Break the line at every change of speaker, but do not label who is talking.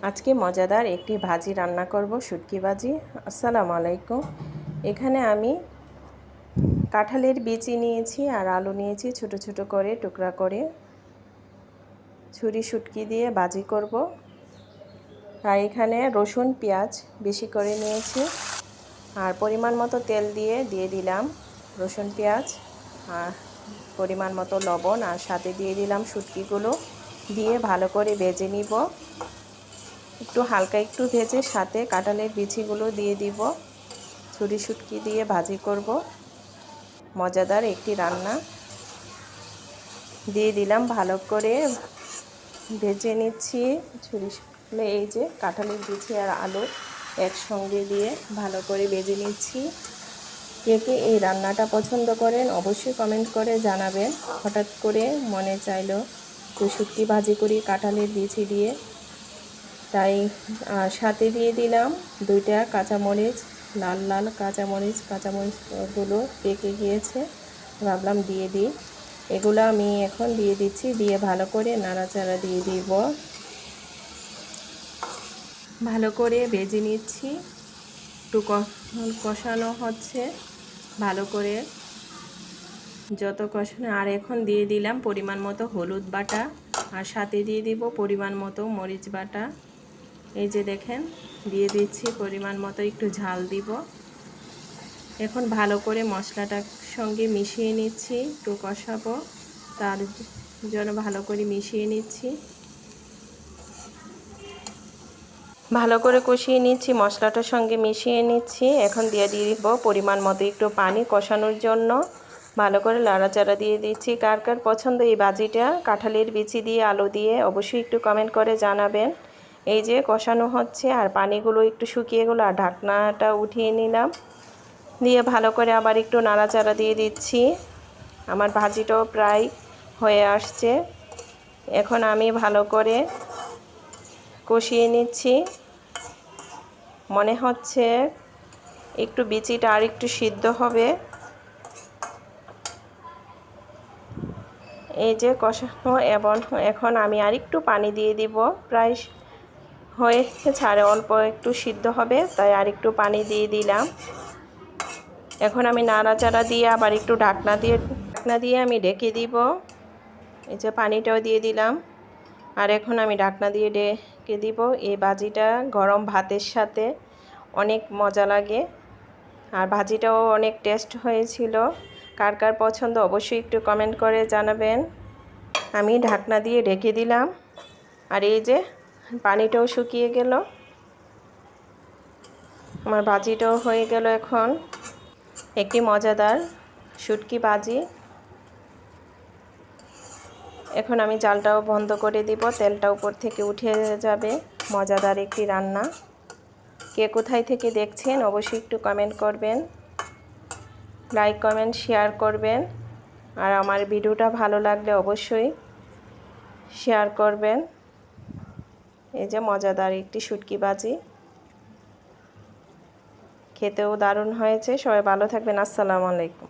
আজকে মজাদার একটি ভাজি রান্না করব, শুটকি ভাজি। আসসালামু আলাইকুম। এখানে আমি কাঁঠালের বিচি নিয়েছি আর আলু নিয়েছি, ছোট ছোট করে টুকরা করে ছুরি শুটকি দিয়ে ভাজি করব। আর এখানে রসুন পেঁয়াজ বেশি করে নিয়েছি আর পরিমাণ মতো তেল দিয়ে দিলাম রসুন পেঁয়াজ আর পরিমাণ মতো লবণ, আর সাথে দিয়ে দিলাম শুটকিগুলো দিয়ে ভালো করে ভেজে নিব। একটু হালকা একটু ভেজে সাথে কাঁঠালের বিচিগুলো দিয়ে দিব। ছুরি শুটকি দিয়ে ভাজি করব, মজাদার একটি রান্না। দিয়ে দিলাম, ভালো করে ভেজে নিচ্ছি ছুরি শুটকি। এই যে কাঁঠালের বিচি আর আলু একসঙ্গে দিয়ে ভালো করে ভেজে নিচ্ছি। কে কে এই রান্নাটা পছন্দ করেন অবশ্যই কমেন্ট করে জানাবেন। হঠাৎ করে মনে চাইলো তো শুটকি ভাজি করি কাঁঠালের বিচি দিয়ে, তাই সাথে দিয়ে দিলাম 2টা কাঁচামরিচ, লাল লাল কাঁচামরিচগুলো পেকে গিয়েছে, ভাবলাম দিয়ে দিই। এগুলো আমি এখন দিয়ে দিচ্ছি, দিয়ে ভালো করে নাড়াচাড়া দিয়ে দিব। ভালো করে ভেজে নিচ্ছি, একটু কষানো হচ্ছে ভালো করে, যত কষানো। আর এখন দিয়ে দিলাম পরিমাণ মতো হলুদ বাটা, আর সাথে দিয়ে দিব পরিমাণ মতো মরিচ বাটা। এই যে দেখেন দিয়ে দিচ্ছি পরিমাণ মতো, একটু ঝাল দিব। এখন ভালো করে মশলাটার সঙ্গে মিশিয়ে নিচ্ছি, একটু কষাবো তার জন্য ভালো করে মিশিয়ে নিচ্ছি। ভালো করে কষিয়ে নিচ্ছি, মশলাটার সঙ্গে মিশিয়ে নিচ্ছি। এখন দিয়ে দিব পরিমাণ মতো একটু পানি কষানোর জন্য। ভালো করে নাড়াচাড়া দিয়ে দিচ্ছি। কার কার পছন্দ এই ভাজিটা কাঁঠালের বিচি দিয়ে আলু দিয়ে অবশ্যই একটু কমেন্ট করে জানাবেন। এই যে কষানো হচ্ছে আর পানিগুলো একটু শুকিয়ে গেলো, আর ঢাকনাটা উঠিয়ে নিলাম, দিয়ে ভালো করে আবার একটু নাড়াচাড়া দিয়ে দিচ্ছি। আমার ভাজিটাও প্রায় হয়ে আসছে। এখন আমি ভালো করে কষিয়ে নিচ্ছি। মনে হচ্ছে একটু বিচিটা আর একটু সিদ্ধ হবে। এই যে কষানো, এবং এখন আমি আর একটু পানি দিয়ে দিব, প্রায় হয়ে ছাড়ে, অল্প একটু সিদ্ধ হবে, তাই আর একটু পানি দিয়ে দিলাম। এখন আমি নাড়াচাড়া দিয়ে আবার একটু ঢাকনা দিয়ে আমি ঢেকে দিব। এই যে পানিটাও দিয়ে দিলাম, আর এখন আমি ঢাকনা দিয়ে ঢেকে দিব। এই ভাজিটা গরম ভাতের সাথে অনেক মজা লাগে, আর ভাজিটাও অনেক টেস্ট হয়েছিল। কার কার পছন্দ অবশ্যই একটু কমেন্ট করে জানাবেন। আমি ঢাকনা দিয়ে ঢেকে দিলাম, আর এই যে পানিটাও শুকিয়ে গেল, আমার ভাজিটাও হয়ে গেল। এখন একটি মজাদার শুটকি ভাজি। এখন আমি জালটাও বন্ধ করে দিব, তেলটা উপর থেকে উঠে যাবে। মজাদার একটি রান্না। কে কোথায় থেকে দেখছেন অবশ্যই একটু কমেন্ট করবেন, লাইক কমেন্ট শেয়ার করবেন, আর আমার ভিডিওটা ভালো লাগলে অবশ্যই শেয়ার করবেন। এই যে মজাদার একটি শুটকি ভাজি, খেতেও দারুণ হয়েছে। সবাই ভালো থাকবেন। আসসালামু আলাইকুম।